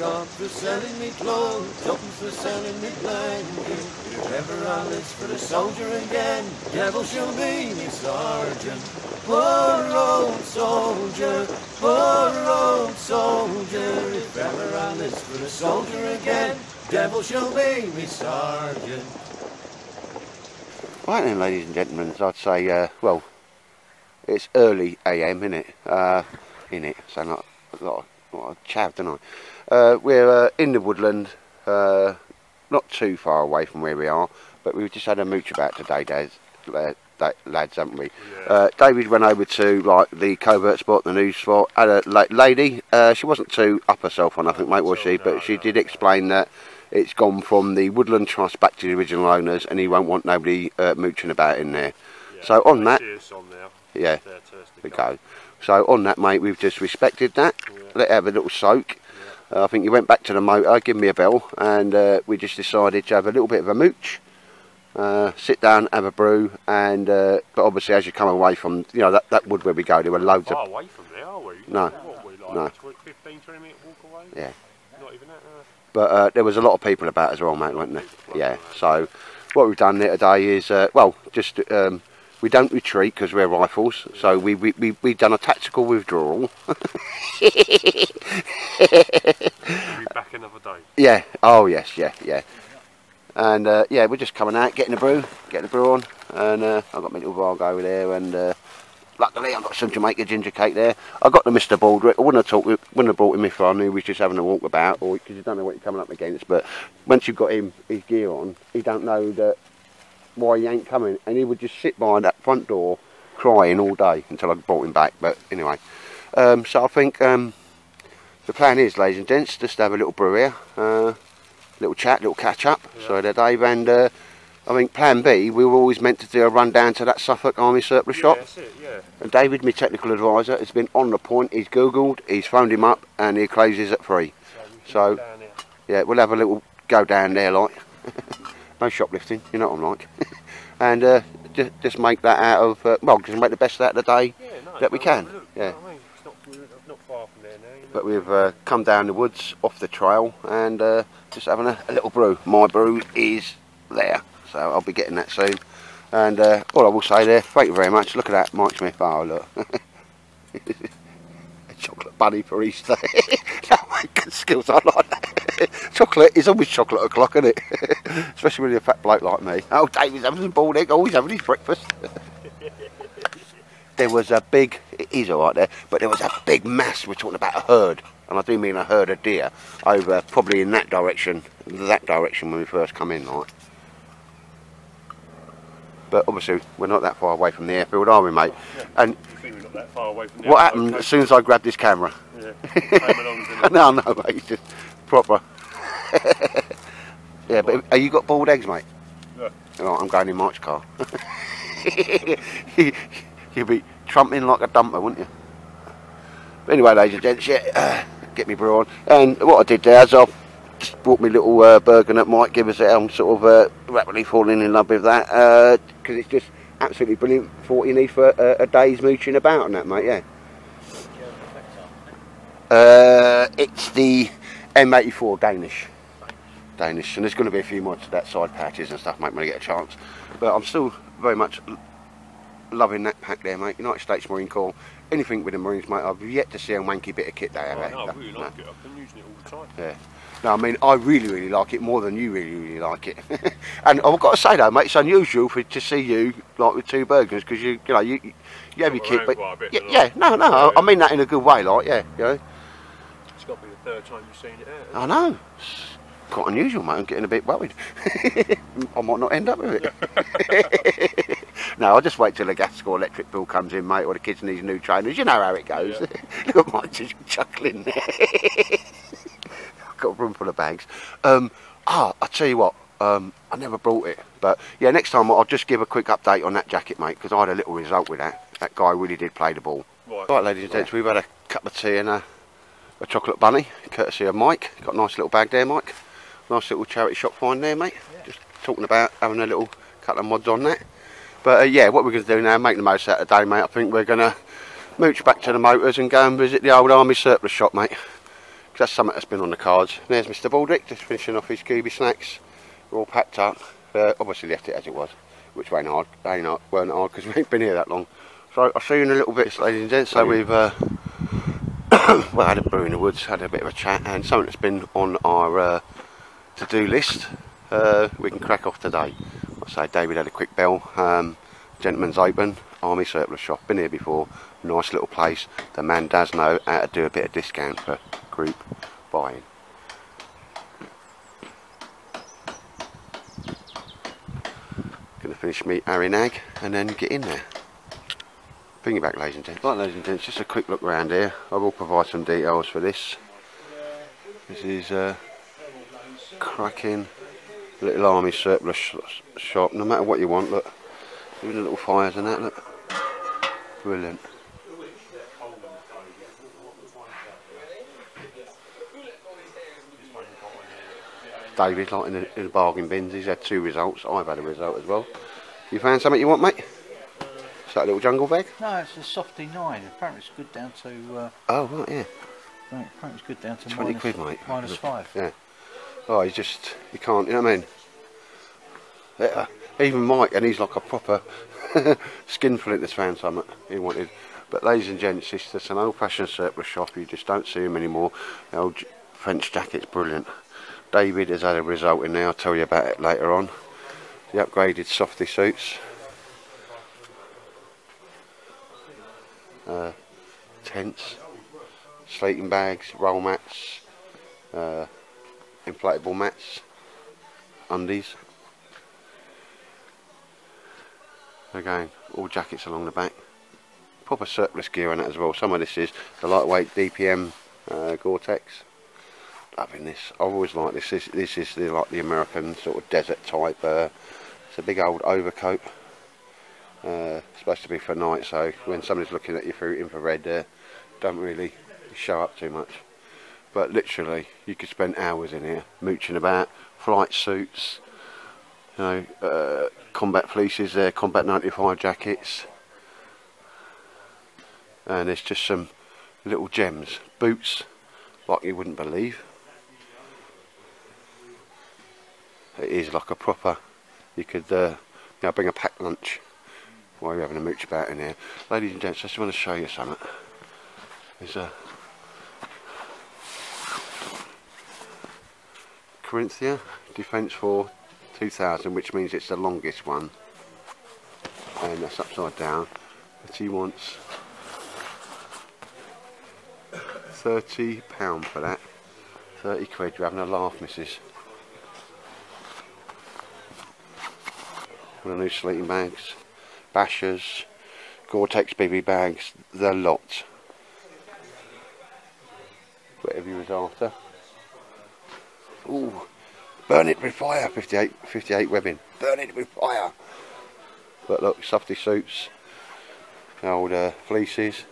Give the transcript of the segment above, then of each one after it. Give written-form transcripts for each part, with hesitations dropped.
scarves for selling me clothes, tuppence for selling me blanket. If ever I lives for the soldier again, devil shall be me sergeant. Poor old soldier, poor old soldier. If ever I lives for the soldier again, devil shall be me sergeant. Right then, ladies and gentlemen, I'd say, well, it's early AM, innit? Sound like a lot of chav, don't I? We're in the woodland, not too far away from where we are, but we've just had a mooch about today, lads, haven't we? Yeah. David went over to like the covert spot, the news spot, had a lady. She wasn't too up herself on nothing, mate, was she? But she did explain that it's gone from the Woodland Trust back to the original owners, and he won't want nobody mooching about in there. Yeah, so on that, yeah, we go. So on that, mate, we've just respected that. Yeah. Let it have a little soak. Yeah. I think you went back to the motor, give me a bell, and we just decided to have a little bit of a mooch. Sit down, have a brew, and but obviously as you come away from, you know, that wood where we go, there were loads far away from there, are we? No, what we like, no. 15-20 minute walk away. Yeah. Not even that. But there was a lot of people about as well, mate, weren't there? Yeah. So what we've done there today is, well, just we don't retreat because we're rifles. So we've done a tactical withdrawal. We'll be back another day. Yeah. Oh yes. Yeah. And yeah, we're just coming out, getting the brew on, and I've got my little Vargo over there, and luckily I've got some Jamaica ginger cake there. I got the Mr. Baldrick. I wouldn't have brought him if I knew he was just having a walk about, or because you don't know what you're coming up against. But once you've got him his gear on, he don't know that why he ain't coming, and he would just sit behind that front door crying all day until I brought him back. But anyway, so I think the plan is, ladies and gents, just to have a little brew here. Little chat, little catch up. Yeah. So there, Dave, and I think plan B, we were always meant to do a run down to that Suffolk Army surplus shop. That's it, yeah. And David, my technical advisor, has been on the point. He's googled, he's phoned him up, and he closes at 3. So yeah, we'll have a little go down there, like no shoplifting, you know what I'm like, and just make that out of well, just make the best out of the day that we can. Yeah. It's not far from there now. You know? But we've come down the woods off the trail and just having a little brew. My brew is there, so I'll be getting that soon. And all I will say there, thank you very much. Look at that, Mike Smith. Oh, look. A chocolate bunny for Easter. That make good skills, I like that. Chocolate is always chocolate o'clock, isn't it? Especially when you're a fat bloke like me. Oh, David's having some boiled egg. Oh, he's having his breakfast. There was a big, he's alright there, but there was a big mass, we're talking about a herd, and I do mean a herd of deer, over probably in that direction when we first come in, like. But obviously, we're not that far away from the airfield, are we, mate? Yeah. And you think we're not that far away from the what happened as soon as I grabbed this camera? Yeah. No, mate, it's just proper. Yeah, but have you got boiled eggs, mate? Yeah. Oh, I'm going in Mike's car. You'd be trumping like a dumper, wouldn't you? But anyway, ladies and gents, yeah, get me brew on. And what I did there is I just bought me little Bergen that might give us it. I'm sort of rapidly falling in love with that because it's just absolutely brilliant for what you need for a day's mooching about and that, mate, yeah. It's the M84 Danish, and there's going to be a few more to that side patches and stuff, mate, when I get a chance. But I'm still very much loving that pack there, mate. United States Marine Corps, anything with the Marines, mate. I've yet to see a wanky bit of kit they have. No, I really like it. I've been using it all the time. Yeah. No, I mean, I really like it more than you really like it. And I've got to say though, mate, it's unusual to see you like with 2 Bergens because you have your kit, but no, I mean that in a good way, like, yeah, you know. It's got to be the 3rd time you've seen it out. I know. It's quite unusual, mate. I'm getting a bit worried. I might not end up with it. No, I'll just wait till the gas or electric bill comes in, mate, or the kids need new trainers. You know how it goes. Yeah. Look at Mike just chuckling there. I've got a room full of bags. I'll tell you what, I never brought it. But yeah, next time I'll just give a quick update on that jacket, mate, because I had a little result with that. That guy really did play the ball. Right, ladies and gents, we've had a cup of tea and a chocolate bunny, courtesy of Mike. Got a nice little bag there, Mike. Nice little charity shop find there, mate. Yeah. Just talking about having a little couple of mods on that. But yeah, what we're going to do now, make the most out of the day, mate. I think we're going to mooch back to the motors and go and visit the old Army surplus shop, mate. that's something that's been on the cards. And there's Mr. Baldrick just finishing off his Scooby snacks. They're all packed up. Obviously left it as it was, which weren't hard because we ain't been here that long. So I'll see you in a little bit, ladies and gents. So we've well, had a brew in the woods, had a bit of a chat, and something that's been on our to-do list. We can crack off today. I say David had a quick bell. Gentleman's Open, Army Surplus Shop. Been here before. Nice little place. The man does know how to do a bit of discount for group buying. Gonna finish me Arinag and then get in there. Bring you back, ladies and gents. Right, ladies and gents, just a quick look around here. I will provide some details for this. This is cracking little Army Surplus shop. No matter what you want, look. Even the little fires and that, look. Brilliant. David's like in the bargain bins. He's had 2 results. I've had a result as well. You found something you want, mate? Is that a little jungle bag? No, it's a Softy 9. Apparently it's good down to... oh, right, yeah. Apparently it's good down to 20 quid, mate. -5. Yeah. Oh, you can't, you know what I mean? Yeah. Even Mike, and he's like a proper skinflint that's found something he wanted. But ladies and gents, it's just an old-fashioned surplus shop. You just don't see them anymore. The old French jacket's brilliant. David has had a result in there. I'll tell you about it later on. The upgraded softy suits. Tents. Sleeping bags. Roll mats. Inflatable mats. Undies. Again, all jackets along the back. Proper surplus gear on it as well. Some of this is the lightweight DPM Gore-Tex. Loving this. I've always liked this. This is like the American sort of desert type. It's a big old overcoat. Supposed to be for night, so when somebody's looking at you through infrared, don't really show up too much. But literally, you could spend hours in here mooching about. Flight suits, you know, combat fleeces there, combat 95 jackets, and there's just some little gems. Boots, like you wouldn't believe. It is like a proper, you could bring a packed lunch while you're having a mooch about in here. Ladies and gents, I just want to show you something. There's a Corinthia Defence Force 2000, which means it's the longest one, and that's upside down. But he wants £30 for that. 30 quid. You're having a laugh, missus. One of the new sleeping bags, bashers, Gore-Tex BB bags, the lot. Whatever you was after. Ooh, burn it with fire. 58 webbing. Burn it with fire. But look, softy suits, old fleeces.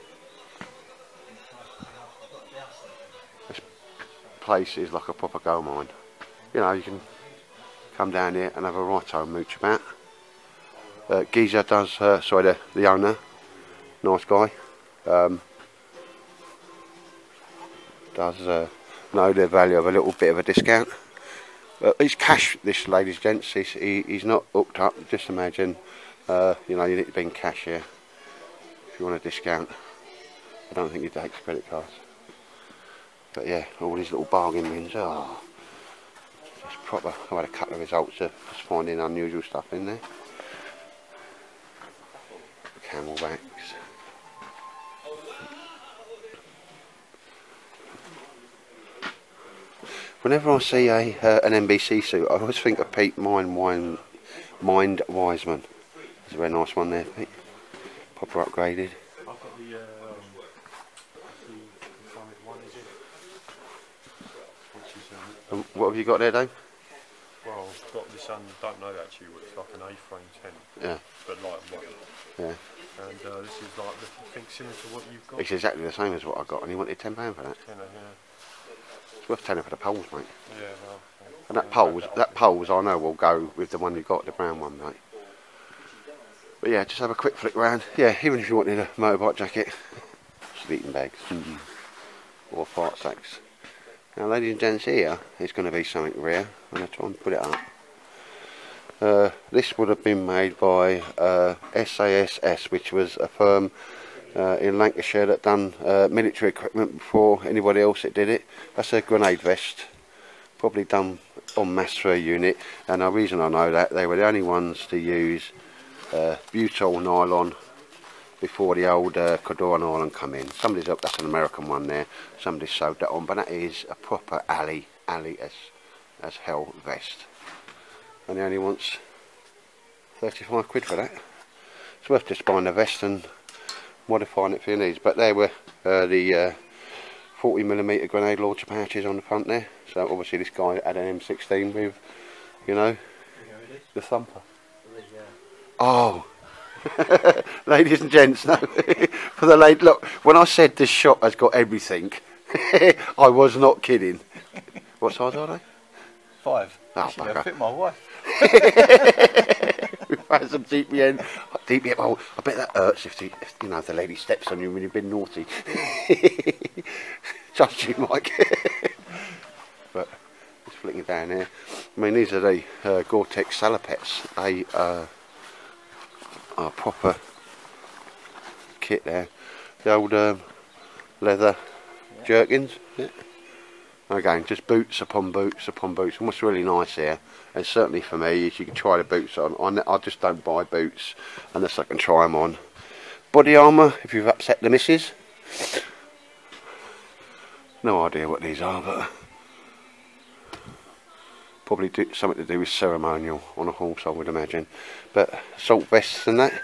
This place is like a proper gold mine. You know, you can come down here and have a right old mooch about. Geezer does, sorry, the owner, nice guy, does know the value of a little bit of a discount. It's cash, this, ladies and gents. He's not hooked up. Just imagine, you know, you need to be in cash here if you want a discount. I don't think he takes credit cards. But yeah, all these little bargain bins. Oh, it's proper. I've had a couple of results of just finding unusual stuff in there. Camelbacks. Whenever I see an NBC suit, I always think of Pete Mind Wiseman. There's a very nice one there, Pete. Proper upgraded. I've got the one, is it? What have you got there, Dave? Well, I've got this, don't know actually, it's like an A-frame tent. Yeah. But like one. Yeah. And this is like the thing similar to what you've got. It's exactly the same as what I got, and he wanted £10 for that. Tenner, yeah. It's worth £10 for the poles, mate. Yeah, well. And that poles I know will go with the one you got, the brown one, mate. But yeah, just have a quick flick round. Yeah, even if you wanted a motorbike jacket, sleeping bags, or fart sacks. Now ladies and gents, here is going to be something rare. I'm going to try and put it up. This would have been made by SASS, which was a firm in Lancashire that done military equipment before anybody else that did it. That's a grenade vest, probably done en masse for a unit, and the reason I know that, they were the only ones to use butyl nylon before the old Cordura nylon come in. That's an American one there, somebody sewed that on, but that is a proper alley as hell vest. And he only wants 35 quid for that. It's worth just buying the vest and modifying it for your needs. But there were the 40mm grenade launcher pouches on the front there. So obviously this guy had an M16 with, you know, the thumper. Oh, ladies and gents, no. For the lady, look, when I said this shop has got everything, I was not kidding. What size are they? 5. Oh, Actually, I fit my wife. We've had some DPN. DPN, oh, I bet that hurts if you know, if the lady steps on you when you've been naughty. Trust you, Mike. But just flicking down here. I mean, these are the Gore-Tex Salopettes. They are proper kit there. The old leather jerkins. Yeah. Again, just boots upon boots upon boots. And what's really nice here, and certainly for me, is you can try the boots on. I just don't buy boots unless I can try them on. Body armour, if you've upset the missus. No idea what these are, but probably something to do with ceremonial on a horse, I would imagine. But assault vests and that.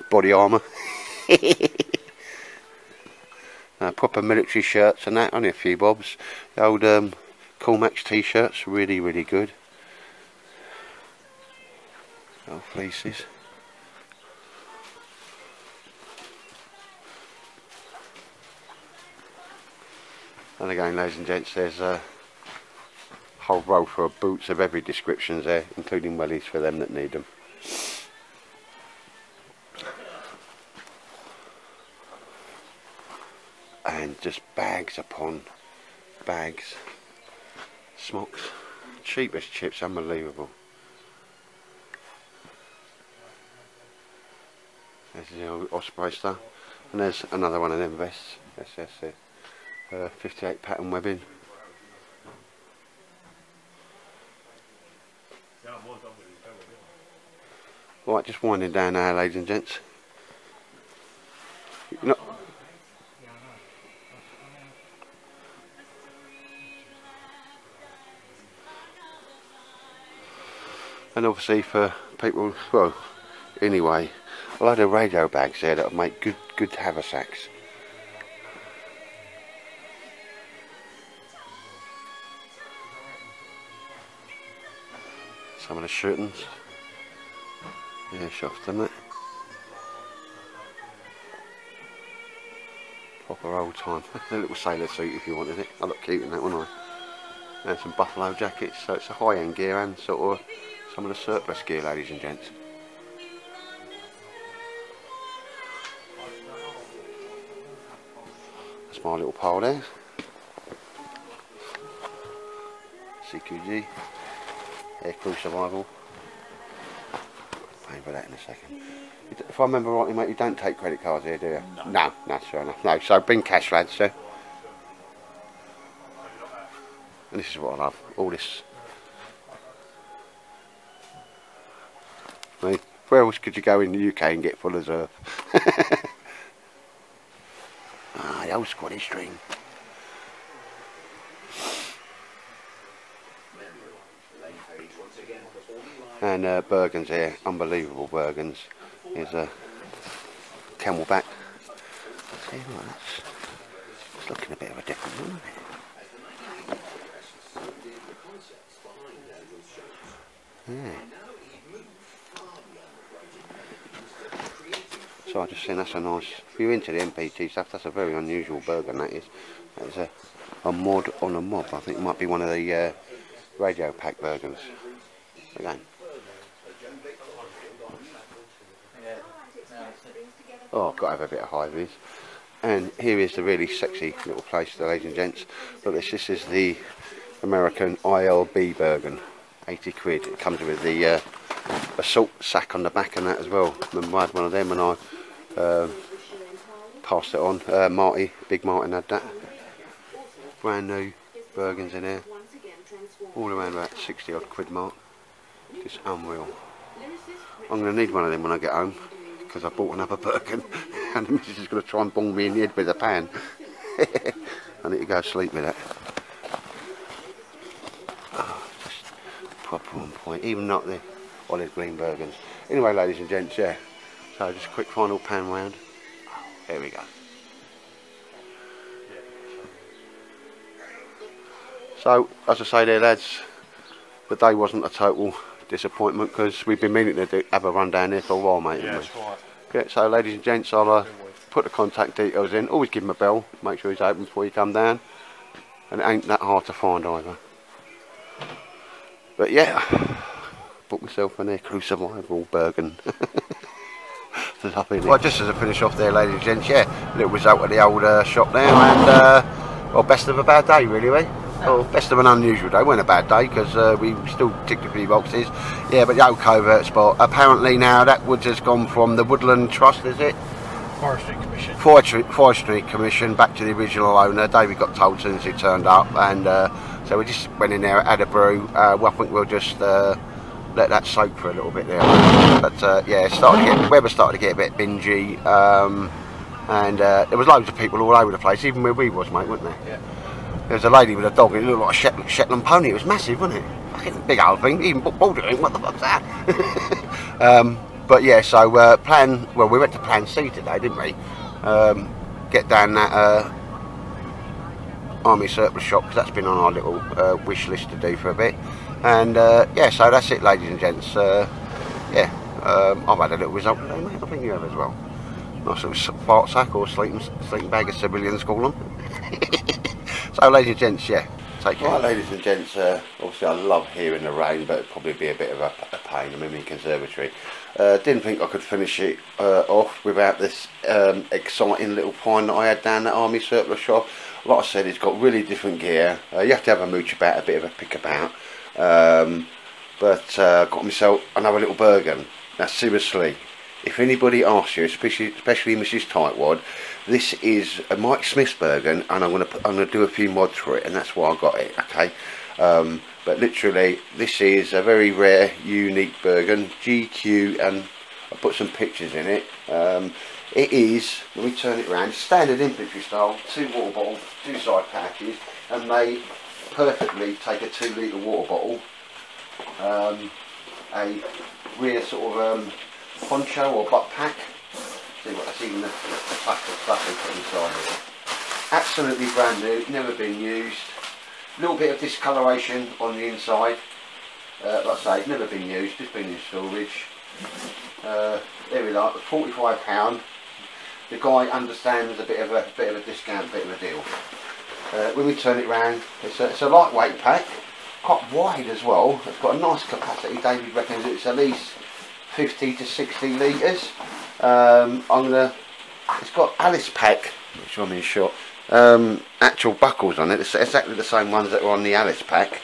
Body armour. Proper military shirts and that, only a few bobs. The old Coolmax t-shirts, really, really good. Old fleeces. And again, ladies and gents, there's a whole row for boots of every description there, including wellies for them that need them. And just bags upon bags. Smocks. Cheap as chips, unbelievable. There's the old Osprey stuff. And there's another one of them vests. That's it. 58 pattern webbing. Right, just winding down now, ladies and gents. No. And obviously for people, well, anyway, a load of radio bags there that make good haversacks. Some of the shirtons. Yeah, shafts, isn't it? Proper old time. A little sailor suit if you wanted it. I look cute in that, wouldn't I? And some buffalo jackets, so it's a high-end gear and sort of some of the surplus gear, ladies and gents. That's my little pile there. CQG. Air Crew Survival. Paying for that in a second. If I remember rightly, mate, you don't take credit cards here, do you? No, that's fair enough. No, so bring cash, lads, so. And this is what I love, all this. I mean, where else could you go in the UK and get Fuller's Earth? Ah, the old squatty string. And Bergens here, unbelievable Bergens. Here's a Camelback. See what, that's looking a bit of a different one, isn't it? Yeah. So I just think that's a nice, if you're into the MPT stuff, that's a very unusual Bergen, that is. That is a mod on a mob. I think it might be one of the radio pack Bergens. Again. Oh, I've got to have a bit of high vis. And here is the really sexy little place, ladies and gents. Look, this is the American ILB Bergen, 80 quid. It comes with the assault sack on the back and that as well. Remember I had one of them and I passed it on. Marty, Big Martin had that. Brand new Bergens in here. All around about 60 odd quid mark. Just unreal. I'm going to need one of them when I get home, because I bought another Bergen and the missus is going to try and bong me in the head with a pan. I need to go sleep with that. Oh, just proper on point, even not the olive green Bergens. Anyway, ladies and gents, yeah, so just a quick final pan round. There we go. So, as I say there, lads, the day wasn't a total disappointment, because we've been meaning to have a run down here for a while, mate. Yeah, that's right. Yeah, so ladies and gents, I'll put the contact details in. Always give him a bell, make sure he's open before you come down, and it ain't that hard to find either. But yeah, bought myself an Aircrew Survival Bergen. Lovely. Well, just as a finish off there, ladies and gents, yeah, little result at the old shop there, and well, best of a bad day, really, eh? Well, best of an unusual day. It wasn't a bad day, because we still ticked a few boxes. Yeah, but the old covert spot, apparently now that woods has gone from the Woodland Trust, is it? Forestry Commission. Forestry Commission back to the original owner. David got told as soon as he turned up, and so we just went in there, had a brew. Well, I think we'll just let that soak for a little bit there. But yeah, weather started to get a bit bingy, and there was loads of people all over the place, even where we was, mate, wasn't there? Yeah. There was a lady with a dog, and it looked like a Shetland pony. It was massive, wasn't it? Fucking big old thing, even bouldering. What the fuck's that? But yeah, so we went to Plan C today, didn't we? Get down that army surplus shop, because that's been on our little wish list to do for a bit. And yeah, so that's it, ladies and gents. Yeah, I've had a little result today, mate. I think you have as well. Nice little fart sack, or sleeping bag, as civilians call them. So, ladies and gents, yeah, take care. Right, ladies and gents, obviously I love hearing the rain, but it'd probably be a bit of a pain. I'm in the conservatory. Didn't think I could finish it off without this exciting little find that I had down at Army Surplus shop. Like I said, it's got really different gear. You have to have a mooch about, a bit of a pick about. But got myself another little Bergen. Now, seriously, if anybody asks you, especially Mrs. Tightwad, this is a Mike Smith's Bergen, and I'm gonna do a few mods for it, and that's why I got it. Okay, but literally, this is a very rare, unique Bergen, GQ, and I put some pictures in it. It is, let me turn it around, standard infantry style, 2 water bottles, 2 side pouches, and they perfectly take a 2 litre water bottle, a rear sort of poncho or butt pack. See what I see in the plastic stuff they put inside here. Absolutely brand new, never been used. A little bit of discoloration on the inside. Like I say, never been used, just been in storage. There we are, £45. The guy understands a bit of a discount, bit of a deal. When we turn it round, it's a lightweight pack, quite wide as well. It's got a nice capacity. David reckons it's at least 50 to 60 litres. It's got Alice pack, which I'm in shot. Actual buckles on it. It's exactly the same ones that are on the Alice pack.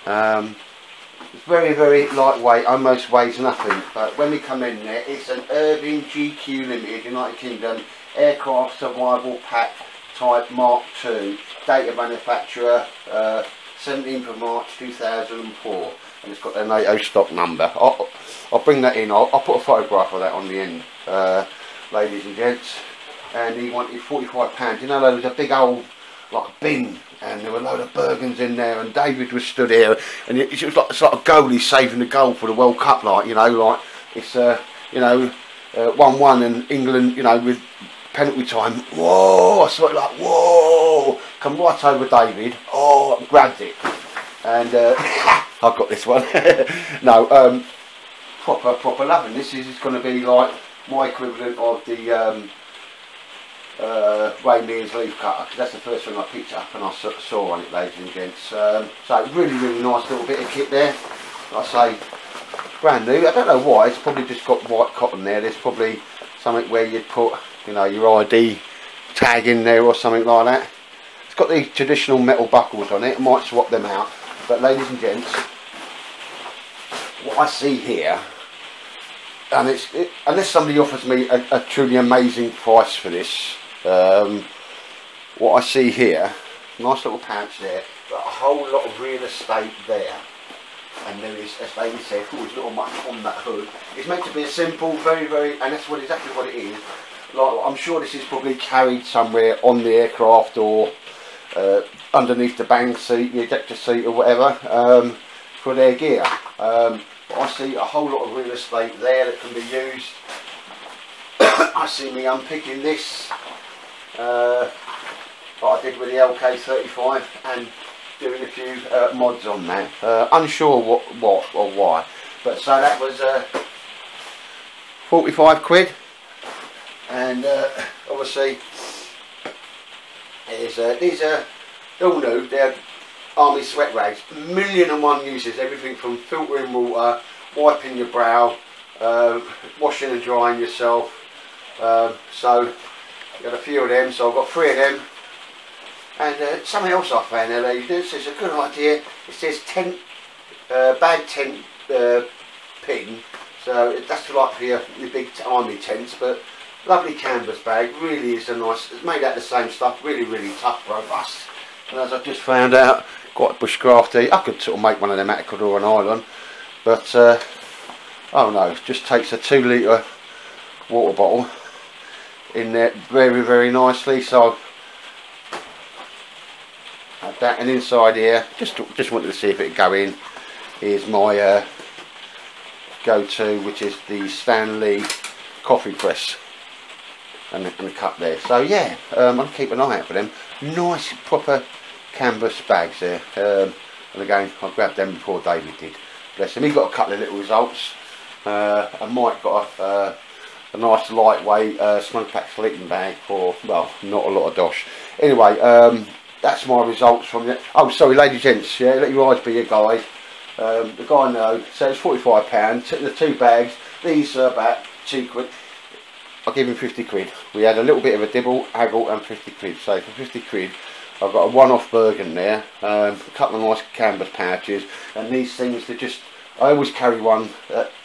It's very, very lightweight, almost weighs nothing. But when we come in there, it's an Irving GQ Limited, United Kingdom, aircraft survival pack type Mark II, date of manufacturer 17th of March 2004, and it's got their NATO stock number. I'll bring that in. I'll put a photograph of that on the end, ladies and gents. And he wanted £45. You know, there was a big old like bin, and there were a load of Bergens in there, and David was stood here, and it was like, it's like a goalie saving the goal for the World Cup, like, you know, like it's you know, 1-1 and England, you know, with penalty time. Whoa! I saw it like, whoa! Come right over David. Oh, grabbed it, and I've got this one. No, proper loving. This is going to be like my equivalent of the Ray Mears leaf cutter, because that's the first thing I picked up and I saw on it, ladies and gents. So really nice little bit of kit there. Like I say, brand new. I don't know why, it's probably just got white cotton there. There's probably something where you'd put, you know, your ID tag in there or something like that. It's got these traditional metal buckles on it. I might swap them out, but ladies and gents, what I see here, and unless somebody offers me a truly amazing price for this, what I see here, nice little pouch there, but a whole lot of real estate there. And there is, as David said, there's not much on that hood. It's meant to be a simple, very, and that's exactly what it is. Like, I'm sure this is probably carried somewhere on the aircraft or underneath the bang seat, the ejector seat or whatever, for their gear. But I see a whole lot of real estate there that can be used. I see me unpicking this, like I did with the LK35, and doing a few mods on that. Unsure what or why, but so that was 45 quid, and obviously these are all new. They're Army sweat rags, 1,000,001 uses, everything from filtering water, wiping your brow, washing and drying yourself. So got a few of them, so I've got 3 of them. And something else I found there, ladies and gents, it's a good idea. It says tent, bag tent pin, so that's like for your big army tents, but lovely canvas bag, really is a nice, it's made out of the same stuff, really tough, robust. And as I've just found out, quite bushcrafty. I could sort of make one of them out of Codor and Island, but I don't know, it just takes a 2 litre water bottle in there very nicely. So have that, and inside here, just wanted to see if it would go in, is my go-to, which is the Stanley coffee press, and the cup there. So yeah, I'll keep an eye out for them. Nice proper canvas bags there, and again I grabbed them before David did. Bless him. He got a couple of little results, and Mike got a nice lightweight Smugpack sleeping bag for, well, not a lot of dosh. Anyway, that's my results from it. Oh, sorry, ladies and gents, yeah, let your eyes be your guide. The guy knows, so it's £45. The 2 bags, these are about 2 quid. I'll give him 50 quid. We had a little bit of a dibble, haggle, and 50 quid. So for 50 quid, I've got a one-off Bergen there, a couple of nice canvas pouches, and these things, they're just, I always carry one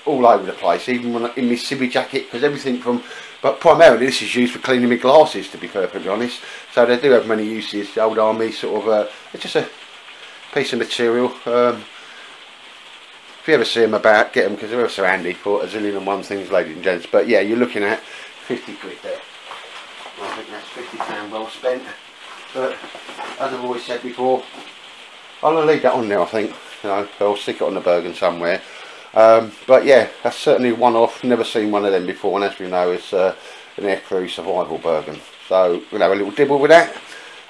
all over the place, even when in my civvy jacket, because everything from, but primarily this is used for cleaning my glasses, to be perfectly honest. So they do have many uses. The old army sort of, it's just a piece of material. If you ever see them about, get them, because they're ever so handy for a zillion and one things, ladies and gents. But yeah, you're looking at 50 quid there. I think that's £50 well spent. But as I've always said before, I'm going to leave that on there, I think. You know, I'll stick it on the Bergen somewhere. But yeah, that's certainly one off. Never seen one of them before, and as we know, it's an aircrew survival Bergen. So we'll have a little dibble with that.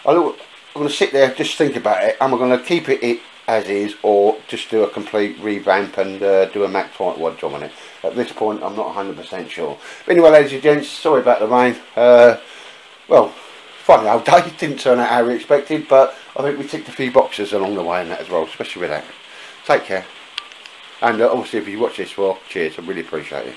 I'm going to sit there, just think about it. Am I going to keep it as is, or just do a complete revamp and do a Mac Fight Wad job on it? At this point, I'm not 100% sure. But anyway, ladies and gents, sorry about the rain. Well, funny old day. It didn't turn out how we expected, but I think we ticked a few boxes along the way in that as well, especially with that. Take care. And obviously if you watch this, well, cheers, I really appreciate it.